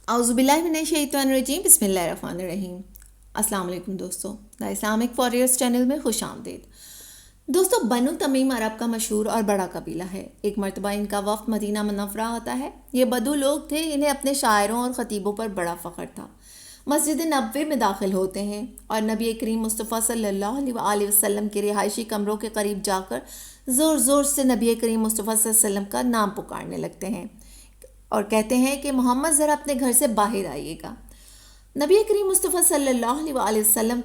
اعوذ باللہ من الشیطان الرجیم، بسم اللہ الرحمن الرحیم۔ السلام علیکم دوستو، دا اسلامک فاریئرز چینل میں خوش آمدید۔ دوستو، بنو تمیم عرب کا مشہور اور بڑا قبیلہ ہے۔ ایک مرتبہ ان کا وفد مدینہ منورہ آتا ہے۔ یہ بدو لوگ تھے، انہیں اپنے شاعروں اور خطیبوں پر بڑا فخر تھا۔ مسجد نبوی میں داخل ہوتے ہیں اور نبی کریم مصطفیٰ صلی اللہ علیہ وسلم کے رہائشی کمروں کے قریب جا کر زور زور سے نبی کریم مصطفیٰ صلی اللہ علیہ وسلم کا نام پکارنے لگتے ہیں اور کہتے ہیں کہ محمد ذرا اپنے گھر سے باہر آئیے گا۔ نبی کریم مصطفیٰ صلی اللہ علیہ وسلم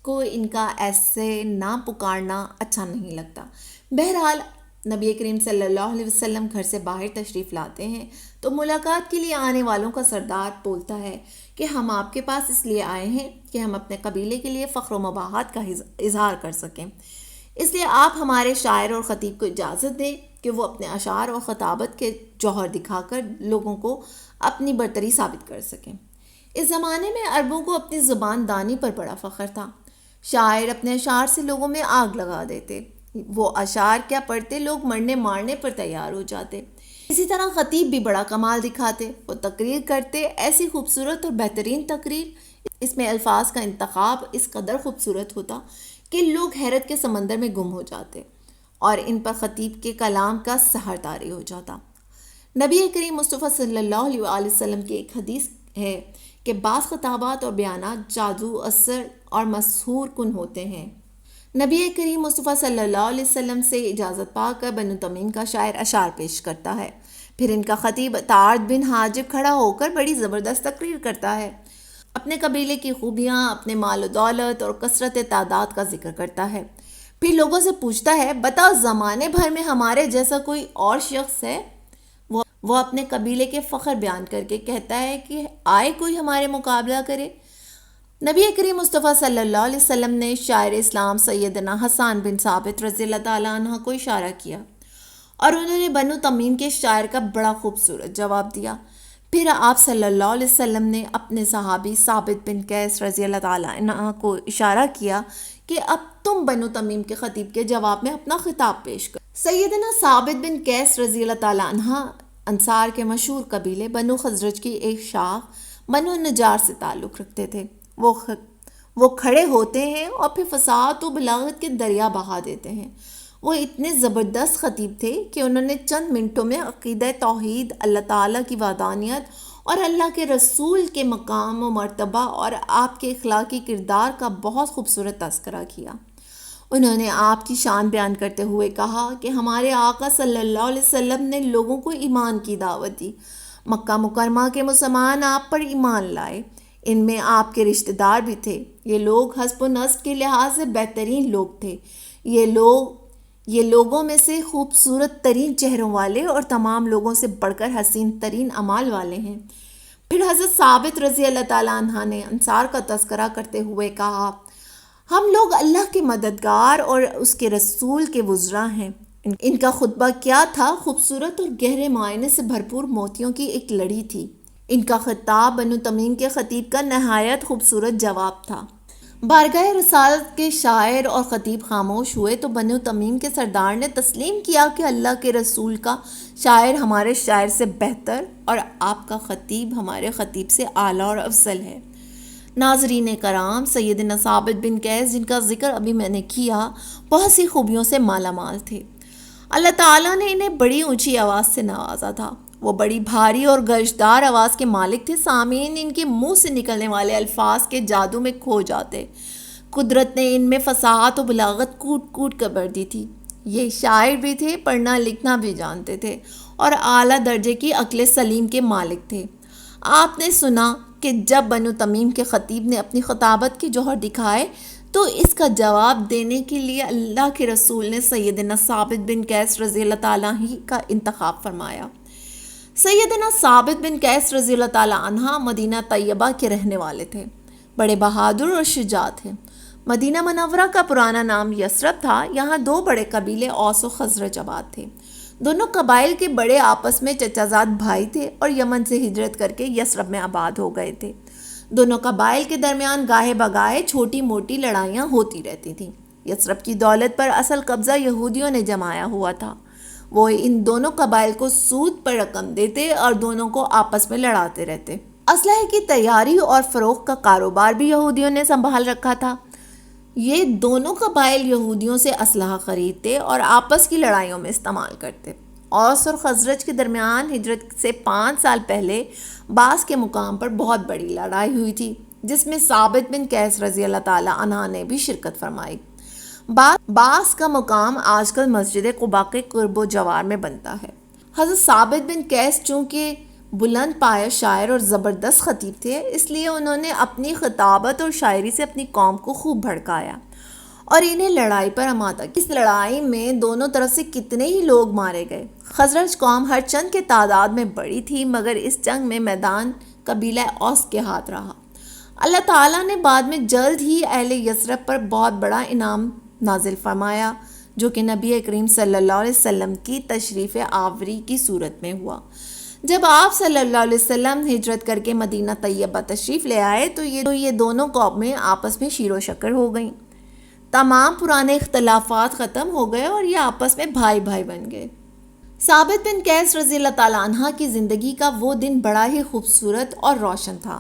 کو ان کا ایسے نام پکارنا اچھا نہیں لگتا۔ بہرحال نبی کریم صلی اللہ علیہ وسلم گھر سے باہر تشریف لاتے ہیں تو ملاقات کے لیے آنے والوں کا سردار بولتا ہے کہ ہم آپ کے پاس اس لیے آئے ہیں کہ ہم اپنے قبیلے کے لیے فخر و مباحت کا اظہار کر سکیں، اس لیے آپ ہمارے شاعر اور خطیب کو اجازت دیں کہ وہ اپنے اشعار اور خطابت کے جوہر دکھا کر لوگوں کو اپنی برتری ثابت کر سکیں۔ اس زمانے میں عربوں کو اپنی زبان دانی پر بڑا فخر تھا۔ شاعر اپنے اشعار سے لوگوں میں آگ لگا دیتے، وہ اشعار کیا پڑھتے، لوگ مرنے مارنے پر تیار ہو جاتے۔ اسی طرح خطیب بھی بڑا کمال دکھاتے، وہ تقریر کرتے، ایسی خوبصورت اور بہترین تقریر، اس میں الفاظ کا انتخاب اس قدر خوبصورت ہوتا کہ لوگ حیرت کے سمندر میں گم ہو جاتے اور ان پر خطیب کے کلام کا سحر طاری ہو جاتا۔ نبی کریم مصطفیٰ صلی اللہ علیہ وسلم کی ایک حدیث ہے کہ بعض خطابات اور بیانات جادو، اثر اور مسحور کن ہوتے ہیں۔ نبی کریم مصطفیٰ صلی اللہ علیہ وسلم سے اجازت پا کر بنو تمیم کا شاعر اشعار پیش کرتا ہے، پھر ان کا خطیب طارد بن حاجب کھڑا ہو کر بڑی زبردست تقریر کرتا ہے، اپنے قبیلے کی خوبیاں، اپنے مال و دولت اور کثرت تعداد کا ذکر کرتا ہے، پھر لوگوں سے پوچھتا ہے بتاؤ زمانے بھر میں ہمارے جیسا کوئی اور شخص ہے؟ وہ اپنے قبیلے کے فخر بیان کر کے کہتا ہے کہ آئے کوئی ہمارے مقابلہ کرے۔ نبی کریم مصطفیٰ صلی اللہ علیہ وسلم نے شاعر اسلام سیدنا حسان بن ثابت رضی اللہ تعالیٰ عنہ کو اشارہ کیا اور انہوں نے بنو تمیم کے شاعر کا بڑا خوبصورت جواب دیا۔ پھر آپ صلی اللہ علیہ وسلم نے اپنے صحابی ثابت بن قیس رضی اللہ تعالیٰ عنہ کو اشارہ کیا کہ اب تم بنو تمیم کے خطیب کے جواب میں اپنا خطاب پیش کرو۔ سیدنا ثابت بن قیس رضی اللہ تعالیٰ عنہ انصار کے مشہور قبیلے بنو خزرج کی ایک شاخ بنو نجار سے تعلق رکھتے تھے۔ وہ کھڑے ہوتے ہیں اور پھر فصاحت و بلاغت کے دریا بہا دیتے ہیں۔ وہ اتنے زبردست خطیب تھے کہ انہوں نے چند منٹوں میں عقیدہ توحید، اللہ تعالیٰ کی وحدانیت اور اللہ کے رسول کے مقام و مرتبہ اور آپ کے اخلاقی کردار کا بہت خوبصورت تذکرہ کیا۔ انہوں نے آپ کی شان بیان کرتے ہوئے کہا کہ ہمارے آقا صلی اللہ علیہ وسلم نے لوگوں کو ایمان کی دعوت دی، مکہ مکرمہ کے مسلمان آپ پر ایمان لائے، ان میں آپ کے رشتہ دار بھی تھے، یہ لوگ حسب و نسب کے لحاظ سے بہترین لوگ تھے، یہ لوگوں میں سے خوبصورت ترین چہروں والے اور تمام لوگوں سے بڑھ کر حسین ترین اعمال والے ہیں۔ پھر حضرت ثابت رضی اللہ تعالیٰ عنہ نے انصار کا تذکرہ کرتے ہوئے کہا ہم لوگ اللہ کے مددگار اور اس کے رسول کے وزراء ہیں۔ ان کا خطبہ کیا تھا، خوبصورت اور گہرے معائنے سے بھرپور موتیوں کی ایک لڑی تھی۔ ان کا خطاب بنو تمیم کے خطیب کا نہایت خوبصورت جواب تھا۔ بارگاہ رسالت کے شاعر اور خطیب خاموش ہوئے تو بنو تمیم کے سردار نے تسلیم کیا کہ اللہ کے رسول کا شاعر ہمارے شاعر سے بہتر اور آپ کا خطیب ہمارے خطیب سے اعلیٰ اور افضل ہے۔ ناظرین کرام، سیدنا ثابت بن قیس جن کا ذکر ابھی میں نے کیا بہت سی خوبیوں سے مالا مال تھے۔ اللہ تعالیٰ نے انہیں بڑی اونچی آواز سے نوازا تھا، وہ بڑی بھاری اور گرجدار آواز کے مالک تھے۔ سامعین ان کے منہ سے نکلنے والے الفاظ کے جادو میں کھو جاتے۔ قدرت نے ان میں فصاحت و بلاغت کوٹ کوٹ کر بھر دی تھی۔ یہ شاعر بھی تھے، پڑھنا لکھنا بھی جانتے تھے اور اعلیٰ درجے کی عقل سلیم کے مالک تھے۔ آپ نے سنا کہ جب بنو تمیم کے خطیب نے اپنی خطابت کے جوہر دکھائے تو اس کا جواب دینے کے لیے اللہ کے رسول نے سیدنا ثابت بن قیس رضی اللہ تعالیٰ ہی کا انتخاب فرمایا۔ سیدنا ثابت بن قیس رضی اللہ تعالیٰ عنہ مدینہ طیبہ کے رہنے والے تھے، بڑے بہادر اور شجاع تھے۔ مدینہ منورہ کا پرانا نام یثرب تھا۔ یہاں دو بڑے قبیلے اوس و خزرج آباد تھے۔ دونوں قبائل کے بڑے آپس میں چچا زاد بھائی تھے اور یمن سے ہجرت کر کے یثرب میں آباد ہو گئے تھے۔ دونوں قبائل کے درمیان گاہے بگاہے چھوٹی موٹی لڑائیاں ہوتی رہتی تھیں۔ یثرب کی دولت پر اصل قبضہ یہودیوں نے جمایا ہوا تھا۔ وہ ان دونوں قبائل کو سود پر رقم دیتے اور دونوں کو آپس میں لڑاتے رہتے۔ اسلحے کی تیاری اور فروخت کا کاروبار بھی یہودیوں نے سنبھال رکھا تھا۔ یہ دونوں قبائل یہودیوں سے اسلحہ خریدتے اور آپس کی لڑائیوں میں استعمال کرتے۔ اوس اور خزرج کے درمیان ہجرت سے 5 سال پہلے باس کے مقام پر بہت بڑی لڑائی ہوئی تھی، جس میں ثابت بن قیس رضی اللہ تعالیٰ عنہ نے بھی شرکت فرمائی۔ باس کا مقام آج کل مسجد قباء کے قرب و جوار میں بنتا ہے۔ حضرت ثابت بن قیس چونکہ بلند پایہ شاعر اور زبردست خطیب تھے، اس لیے انہوں نے اپنی خطابت اور شاعری سے اپنی قوم کو خوب بھڑکایا اور انہیں لڑائی پر آمادہ کیا۔ اس لڑائی میں دونوں طرف سے کتنے ہی لوگ مارے گئے۔ خزرج قوم ہر چند کے تعداد میں بڑی تھی، مگر اس جنگ میں میدان قبیلہ اوس کے ہاتھ رہا۔ اللہ تعالیٰ نے بعد میں جلد ہی اہل یثرب پر بہت بڑا انعام نازل فرمایا، جو کہ نبی کریم صلی اللہ علیہ وسلم کی تشریف آوری کی صورت میں ہوا۔ جب آپ صلی اللہ علیہ وسلم ہجرت کر کے مدینہ طیبہ تشریف لے آئے تو یہ دونوں قومیں آپس میں شیر و شکر ہو گئیں۔ تمام پرانے اختلافات ختم ہو گئے اور یہ آپس میں بھائی بھائی بن گئے۔ ثابت بن قیس رضی اللہ تعالیٰ عنہ کی زندگی کا وہ دن بڑا ہی خوبصورت اور روشن تھا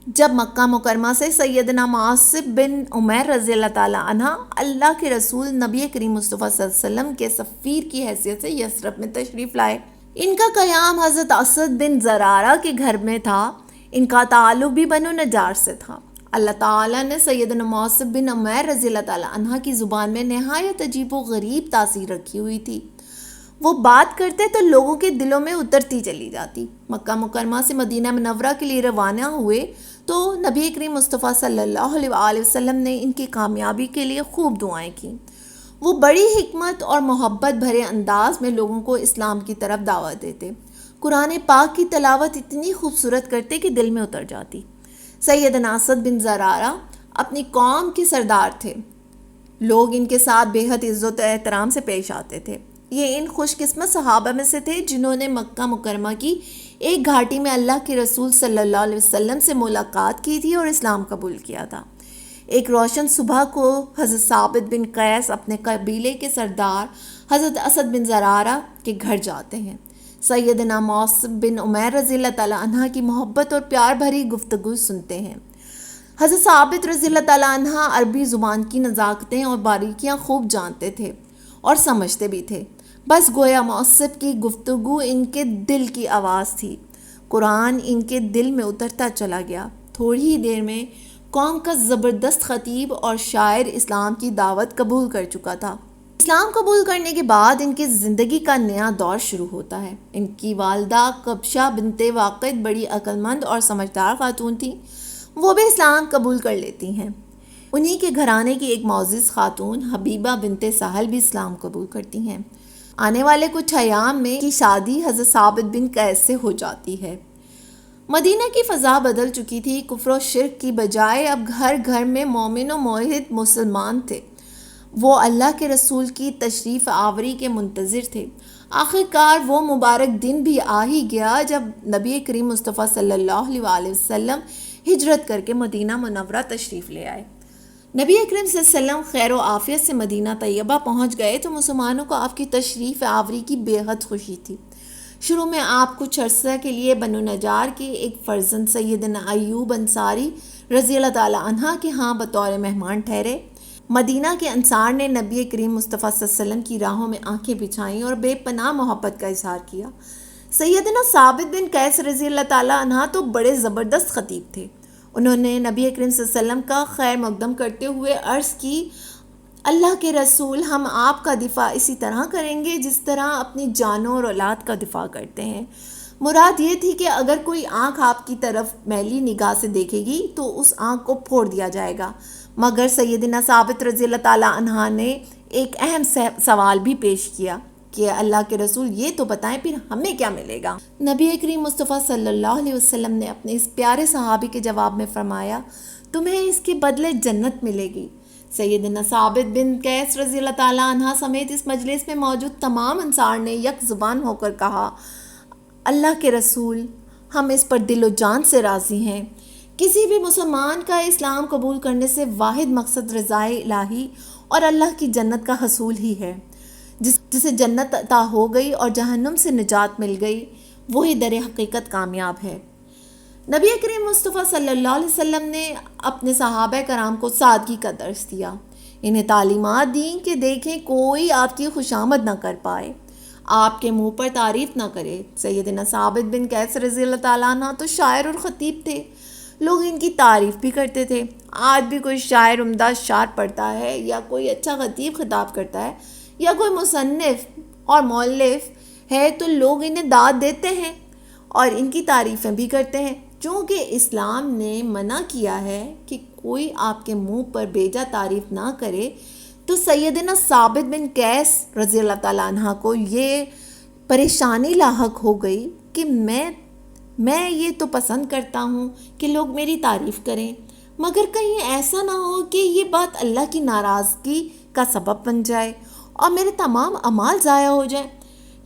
جب مکہ مکرمہ سے سیدنا معاصب بن عمیر رضی اللہ تعالیٰ عنہ اللہ کے رسول نبی کریم مصطفیٰ صلی اللہ علیہ وسلم کے سفیر کی حیثیت سے یثرب میں تشریف لائے۔ ان کا قیام حضرت اسد بن زرارہ کے گھر میں تھا۔ ان کا تعلق بھی بنو نجار سے تھا۔ اللہ تعالیٰ نے سیدنا معاصب بن عمیر رضی اللہ تعالیٰ عنہ کی زبان میں نہایت عجیب و غریب تاثیر رکھی ہوئی تھی۔ وہ بات کرتے تو لوگوں کے دلوں میں اترتی چلی جاتی۔ مکہ مکرمہ سے مدینہ منورہ کے لیے روانہ ہوئے تو نبی کریم مصطفیٰ صلی اللہ علیہ وسلم نے ان کی کامیابی کے لیے خوب دعائیں کیں۔ وہ بڑی حکمت اور محبت بھرے انداز میں لوگوں کو اسلام کی طرف دعوت دیتے۔ قرآن پاک کی تلاوت اتنی خوبصورت کرتے کہ دل میں اتر جاتی۔ سیدنا اسد بن زرارہ اپنی قوم کے سردار تھے۔ لوگ ان کے ساتھ بے حد عزت و احترام سے پیش آتے تھے۔ یہ ان خوش قسمت صحابہ میں سے تھے جنہوں نے مکہ مکرمہ کی ایک گھاٹی میں اللہ کے رسول صلی اللہ علیہ وسلم سے ملاقات کی تھی اور اسلام قبول کیا تھا۔ ایک روشن صبح کو حضرت ثابت بن قیس اپنے قبیلے کے سردار حضرت اسد بن زرارہ کے گھر جاتے ہیں۔ سیدنا معاصب بن عمیر رضی اللہ تعالیٰ عنہ کی محبت اور پیار بھری گفتگو سنتے ہیں۔ حضرت ثابت رضی اللہ تعالیٰ عنہ عربی زبان کی نزاکتیں اور باریکیاں خوب جانتے تھے اور سمجھتے بھی تھے۔ بس گویا معاصب کی گفتگو ان کے دل کی آواز تھی۔ قرآن ان کے دل میں اترتا چلا گیا۔ تھوڑی ہی دیر میں قوم کا زبردست خطیب اور شاعر اسلام کی دعوت قبول کر چکا تھا۔ اسلام قبول کرنے کے بعد ان کی زندگی کا نیا دور شروع ہوتا ہے۔ ان کی والدہ کبشہ بنت واقد بڑی عقل مند اور سمجھدار خاتون تھی۔ وہ بھی اسلام قبول کر لیتی ہیں۔ انہی کے گھرانے کی ایک معزز خاتون حبیبہ بنت سہل بھی اسلام قبول کرتی ہیں۔ آنے والے کچھ ایام میں کی شادی حضرت ثابت بن قیس سے ہو جاتی ہے۔ مدینہ کی فضا بدل چکی تھی۔ کفر و شرک کی بجائے اب گھر گھر میں مومن و موحد مسلمان تھے۔ وہ اللہ کے رسول کی تشریف آوری کے منتظر تھے۔ آخر کار وہ مبارک دن بھی آ ہی گیا جب نبی کریم مصطفیٰ صلی اللہ علیہ وسلم ہجرت کر کے مدینہ منورہ تشریف لے آئے۔ نبی اکرم صلی اللہ علیہ وسلم خیر و عافیت سے مدینہ طیبہ پہنچ گئے تو مسلمانوں کو آپ کی تشریف آوری کی بے حد خوشی تھی۔ شروع میں آپ کچھ عرصہ کے لیے بنو نجار کے ایک فرزند سیدنا ایوب انصاری رضی اللہ تعالیٰ عنہ کے ہاں بطور مہمان ٹھہرے۔ مدینہ کے انصار نے نبی کریم مصطفیٰ صلی اللہ علیہ وسلم کی راہوں میں آنکھیں بچھائیں اور بے پناہ محبت کا اظہار کیا۔ سیدنا ثابت بن قیس رضی اللہ تعالیٰ عنہ تو بڑے زبردست خطیب تھے۔ انہوں نے نبی کریم صلی اللہ علیہ وسلم کا خیر مقدم کرتے ہوئے عرض کی، اللہ کے رسول، ہم آپ کا دفاع اسی طرح کریں گے جس طرح اپنی جانوں اور اولاد کا دفاع کرتے ہیں۔ مراد یہ تھی کہ اگر کوئی آنکھ آپ کی طرف میلی نگاہ سے دیکھے گی تو اس آنکھ کو پھوڑ دیا جائے گا۔ مگر سیدنا ثابت رضی اللہ تعالیٰ عنہ نے ایک اہم سوال بھی پیش کیا کہ اللہ کے رسول یہ تو بتائیں پھر ہمیں کیا ملے گا؟ نبی کریم مصطفیٰ صلی اللہ علیہ وسلم نے اپنے اس پیارے صحابی کے جواب میں فرمایا، تمہیں اس کے بدلے جنت ملے گی۔ سیدنا ثابت بن قیس رضی اللہ تعالیٰ عنہ سمیت اس مجلس میں موجود تمام انصار نے یک زبان ہو کر کہا، اللہ کے رسول، ہم اس پر دل و جان سے راضی ہیں۔ کسی بھی مسلمان کا اسلام قبول کرنے سے واحد مقصد رضائے الہی اور اللہ کی جنت کا حصول ہی ہے۔ جسے جنت عطا ہو گئی اور جہنم سے نجات مل گئی، وہی در حقیقت کامیاب ہے۔ نبی کریم مصطفیٰ صلی اللہ علیہ وسلم نے اپنے صحابہ کرام کو سادگی کا درس دیا، انہیں تعلیمات دیں کہ دیکھیں کوئی آپ کی خوشامد نہ کر پائے، آپ کے منہ پر تعریف نہ کرے۔ سیدنا ثابت بن قیس رضی اللہ تعالیٰ عنہ تو شاعر اور خطیب تھے، لوگ ان کی تعریف بھی کرتے تھے۔ آج بھی کوئی شاعر عمدہ اشعار پڑھتا ہے یا کوئی اچھا خطیب خطاب کرتا ہے یا کوئی مصنف اور مؤلف ہے تو لوگ انہیں داد دیتے ہیں اور ان کی تعریفیں بھی کرتے ہیں۔ چونکہ اسلام نے منع کیا ہے کہ کوئی آپ کے منہ پر بیجا تعریف نہ کرے، تو سیدنا ثابت بن قیس رضی اللہ تعالیٰ عنہ کو یہ پریشانی لاحق ہو گئی کہ میں یہ تو پسند کرتا ہوں کہ لوگ میری تعریف کریں، مگر کہیں ایسا نہ ہو کہ یہ بات اللہ کی ناراضگی کا سبب بن جائے اور میرے تمام اعمال ضائع ہو جائیں۔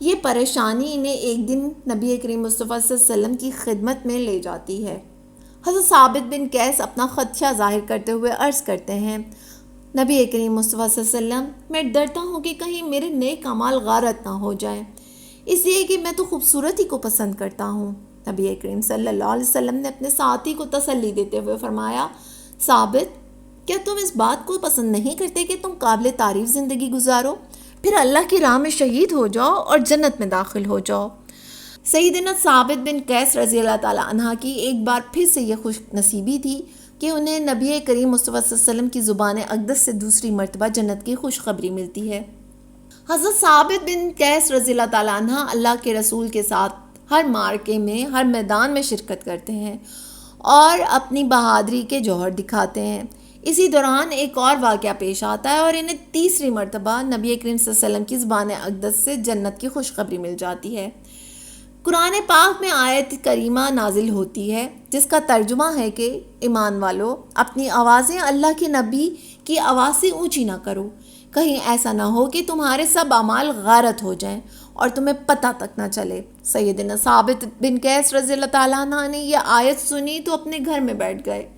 یہ پریشانی انہیں ایک دن نبی کریم مصطفیٰ صلی اللہ علیہ وسلم کی خدمت میں لے جاتی ہے۔ حضرت ثابت بن قیس اپنا خدشہ ظاہر کرتے ہوئے عرض کرتے ہیں، نبی کریم مصطفیٰ صلی اللہ علیہ وسلم، میں ڈرتا ہوں کہ کہیں میرے نیک اعمال غارت نہ ہو جائیں، اس لیے کہ میں تو خوبصورتی کو پسند کرتا ہوں۔ نبی کریم صلی اللہ علیہ وسلم نے اپنے ساتھی کو تسلی دیتے ہوئے فرمایا، ثابت، کیا تم اس بات کو پسند نہیں کرتے کہ تم قابل تعریف زندگی گزارو، پھر اللہ کی راہ میں شہید ہو جاؤ اور جنت میں داخل ہو جاؤ؟ سیدنا ثابت بن قیس رضی اللہ تعالیٰ عنہ کی ایک بار پھر سے یہ خوش نصیبی تھی کہ انہیں نبی کریم مصطفیٰ صلی اللہ علیہ وسلم کی زبان اقدس سے دوسری مرتبہ جنت کی خوشخبری ملتی ہے۔ حضرت ثابت بن قیس رضی اللہ تعالیٰ عنہ اللہ کے رسول کے ساتھ ہر مارکے میں، ہر میدان میں شرکت کرتے ہیں اور اپنی بہادری کے جوہر دکھاتے ہیں۔ اسی دوران ایک اور واقعہ پیش آتا ہے اور انہیں تیسری مرتبہ نبی کریم صلی اللہ علیہ وسلم کی زبان اقدس سے جنت کی خوشخبری مل جاتی ہے۔ قرآن پاک میں آیت کریمہ نازل ہوتی ہے جس کا ترجمہ ہے کہ ایمان والو، اپنی آوازیں اللہ کے نبی کی آواز سے اونچی نہ کرو، کہیں ایسا نہ ہو کہ تمہارے سب اعمال غارت ہو جائیں اور تمہیں پتہ تک نہ چلے۔ سیدنا ثابت بن قیس رضی اللہ تعالیٰ عنہ نے یہ آیت سنی تو اپنے گھر میں بیٹھ گئے۔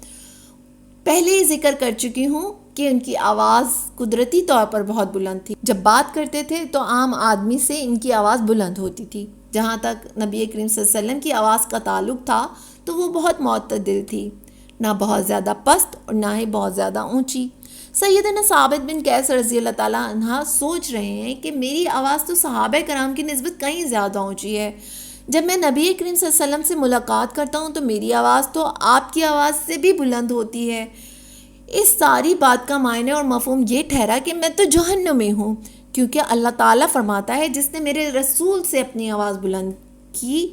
پہلے ہی ذکر کر چکی ہوں کہ ان کی آواز قدرتی طور پر بہت بلند تھی، جب بات کرتے تھے تو عام آدمی سے ان کی آواز بلند ہوتی تھی۔ جہاں تک نبی کریم صلی اللہ علیہ وسلم کی آواز کا تعلق تھا تو وہ بہت معتدل تھی، نہ بہت زیادہ پست اور نہ ہی بہت زیادہ اونچی۔ سیدنا ثابت بن قیس رضی اللہ تعالیٰ عنہ سوچ رہے ہیں کہ میری آواز تو صحابہ کرام کی نسبت کہیں زیادہ اونچی ہے، جب میں نبی کریم صلی اللہ علیہ وسلم سے ملاقات کرتا ہوں تو میری آواز تو آپ کی آواز سے بھی بلند ہوتی ہے۔ اس ساری بات کا معنی اور مفہوم یہ ٹھہرا کہ میں تو جہنمی ہوں، کیونکہ اللہ تعالیٰ فرماتا ہے جس نے میرے رسول سے اپنی آواز بلند کی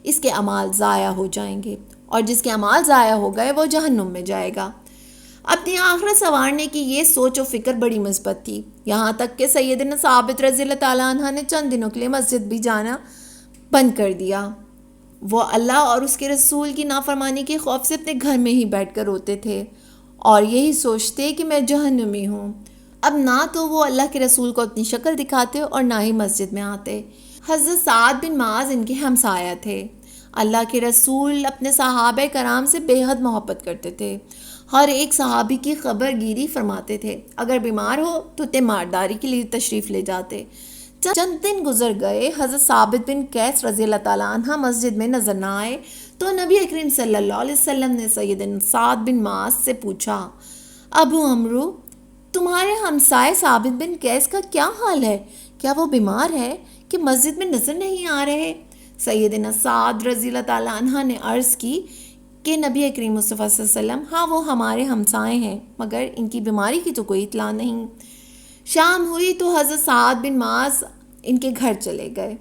اس کے اعمال ضائع ہو جائیں گے، اور جس کے اعمال ضائع ہو گئے وہ جہنم میں جائے گا۔ اپنی آخرت سنوارنے کی یہ سوچ و فکر بڑی مثبت تھی، یہاں تک کہ سیدنا ثابت رضی اللہ تعالیٰ عنہ نے چند دنوں کے لیے مسجد بھی جانا بند کر دیا۔ وہ اللہ اور اس کے رسول کی نافرمانی کے خوف سے اپنے گھر میں ہی بیٹھ کر روتے تھے اور یہی سوچتے کہ میں جہنمی ہوں۔ اب نہ تو وہ اللہ کے رسول کو اپنی شکل دکھاتے اور نہ ہی مسجد میں آتے۔ حضرت سعد بن معاذ ان کے ہمسایہ تھے۔ اللہ کے رسول اپنے صحابہ کرام سے بے حد محبت کرتے تھے، ہر ایک صحابی کی خبر گیری فرماتے تھے، اگر بیمار ہو تو تیمارداری کے لیے تشریف لے جاتے۔ چند دن گزر گئے، حضرت ثابت بن قیس رضی اللہ تعالیٰ عنہ مسجد میں نظر نہ آئے تو نبی کریم صلی اللہ علیہ وسلم نے سیدنا سعد بن معاذ سے پوچھا، ابو عمرو، تمہارے ہمسائے ثابت بن قیس کا کیا حال ہے؟ کیا وہ بیمار ہے کہ مسجد میں نظر نہیں آ رہے؟ سیدنا سعد رضی اللہ تعالیٰ عنہ نے عرض کی کہ نبی کریم مصطفیٰ صلی اللہ علیہ وسلم، ہاں وہ ہمارے ہمسائے ہیں مگر ان کی بیماری کی تو کوئی اطلاع نہیں۔ شام ہوئی تو حضرت سعد بن معاذ ان کے گھر چلے گئے،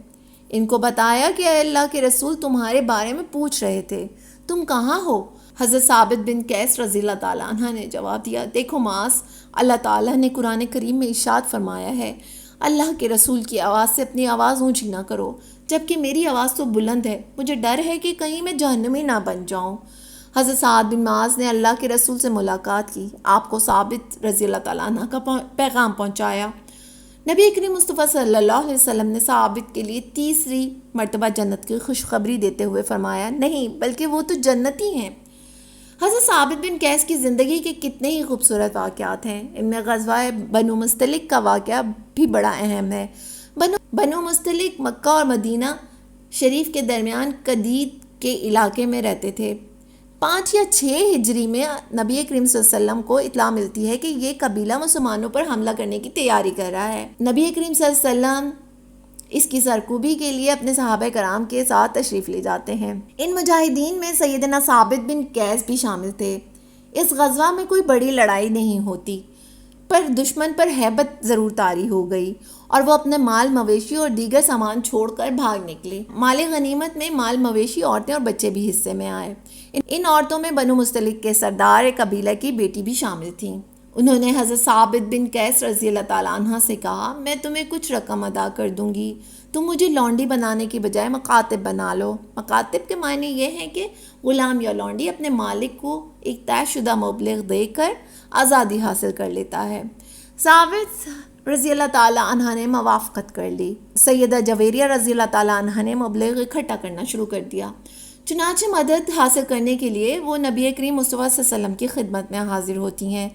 ان کو بتایا کہ اللہ کے رسول تمہارے بارے میں پوچھ رہے تھے، تم کہاں ہو؟ حضرت ثابت بن قیس رضی اللہ تعالیٰ عنہ نے جواب دیا، دیکھو معاذ، اللہ تعالیٰ نے قرآن کریم میں ارشاد فرمایا ہے، اللہ کے رسول کی آواز سے اپنی آواز اونچی نہ کرو، جبکہ میری آواز تو بلند ہے، مجھے ڈر ہے کہ کہیں میں جہنمی نہ بن جاؤں۔ حضرت سعد بن معاذ نے اللہ کے رسول سے ملاقات کی، آپ کو ثابت رضی اللہ تعالیٰ عنہ کا پیغام پہنچایا۔ نبی کریم مصطفیٰ صلی اللہ علیہ وسلم نے ثابت کے لیے تیسری مرتبہ جنت کی خوشخبری دیتے ہوئے فرمایا، نہیں بلکہ وہ تو جنتی ہیں۔ حضرت ثابت بن قیس کی زندگی کے کتنے ہی خوبصورت واقعات ہیں، ان میں غزوہ بنو مستلق کا واقعہ بھی بڑا اہم ہے۔ بنو بنو مستلق مکہ اور مدینہ شریف کے درمیان قدید کے علاقے میں رہتے تھے۔ 5 یا 6 ہجری میں نبی کریم صلی اللہ علیہ وسلم کو اطلاع ملتی ہے کہ یہ قبیلہ مسلمانوں پر حملہ کرنے کی تیاری کر رہا ہے۔ نبی کریم صلی اللہ علیہ وسلم اس کی سرکوبی کے لیے اپنے صحابہ کرام کے ساتھ تشریف لے جاتے ہیں۔ ان مجاہدین میں سیدنا ثابت بن قیس بھی شامل تھے۔ اس غزوہ میں کوئی بڑی لڑائی نہیں ہوتی، پر دشمن پر ہیبت ضرور طاری ہو گئی اور وہ اپنے مال مویشی اور دیگر سامان چھوڑ کر بھاگ نکلے۔ مال غنیمت میں مال مویشی، عورتیں اور بچے بھی حصے میں آئے۔ ان عورتوں میں بنو مستلق کے سردار قبیلہ کی بیٹی بھی شامل تھیں۔ انہوں نے حضرت ثابت بن قیس رضی اللہ تعالیٰ عنہ سے کہا، میں تمہیں کچھ رقم ادا کر دوں گی، تم مجھے لونڈی بنانے کی بجائے مکاتب بنا لو۔ مکاتب کے معنی یہ ہیں کہ غلام یا لونڈی اپنے مالک کو ایک طے شدہ مبلغ دے کر آزادی حاصل کر لیتا ہے۔ ثابت رضی اللہ تعالیٰ عنہ نے موافقت کر لی۔ سیدہ جویریہ رضی اللہ تعالیٰ عنہ نے مبلغ اکٹھا کرنا شروع کر دیا۔ چنانچہ مدد حاصل کرنے کے لیے وہ نبی کریم مصطفیٰ صلی اللہ علیہ وسلم کی خدمت میں حاضر ہوتی ہیں۔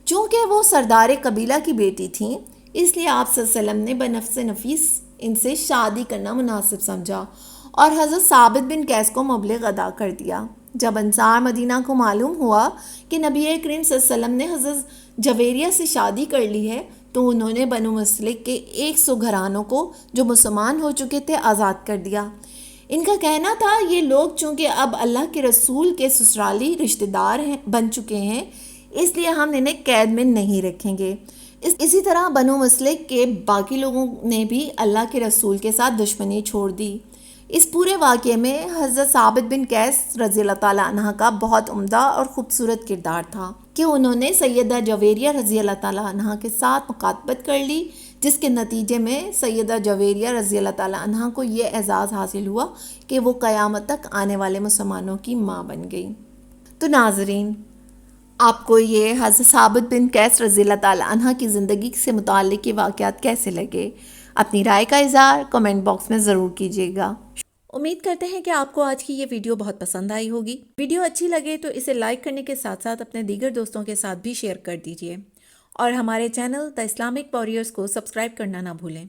چونکہ وہ سردار قبیلہ کی بیٹی تھیں، اس لیے آپ صلی اللہ علیہ وسلم نے بنفس نفیس ان سے شادی کرنا مناسب سمجھا اور حضرت ثابت بن قیس کو مبلغ ادا کر دیا۔ جب انصار مدینہ کو معلوم ہوا کہ نبی کریم صلی اللہ علیہ وسلم نے حضرت جویریہ سے شادی کر لی ہے، تو انہوں نے بنو مستلق کے 100 گھرانوں کو جو مسلمان ہو چکے تھے آزاد کر دیا۔ ان کا کہنا تھا، یہ لوگ چونکہ اب اللہ کے رسول کے سسرالی رشتہ دار بن چکے ہیں، اس لیے ہم انہیں قید میں نہیں رکھیں گے۔ اسی طرح بنو مستلق کے باقی لوگوں نے بھی اللہ کے رسول کے ساتھ دشمنی چھوڑ دی۔ اس پورے واقعے میں حضرت ثابت بن قیس رضی اللہ تعالیٰ عنہ کا بہت عمدہ اور خوبصورت کردار تھا کہ انہوں نے سیدہ جویریہ رضی اللہ تعالیٰ عنہ کے ساتھ مکاتبت کر لی، جس کے نتیجے میں سیدہ جویریہ رضی اللہ تعالیٰ عنہ کو یہ اعزاز حاصل ہوا کہ وہ قیامت تک آنے والے مسلمانوں کی ماں بن گئی۔ تو ناظرین، آپ کو یہ حضرت ثابت بن قیس رضی اللہ تعالیٰ عنہ کی زندگی سے متعلق یہ واقعات کیسے لگے؟ اپنی رائے کا اظہار کمنٹ باکس میں ضرور کیجیے گا۔ امید کرتے ہیں کہ آپ کو آج کی یہ ویڈیو بہت پسند آئی ہوگی۔ ویڈیو اچھی لگے تو اسے لائک کرنے کے ساتھ ساتھ اپنے دیگر دوستوں کے ساتھ بھی شیئر کر دیجیے اور ہمارے چینل دی اسلامک وارریئرز کو سبسکرائب کرنا نہ بھولیں۔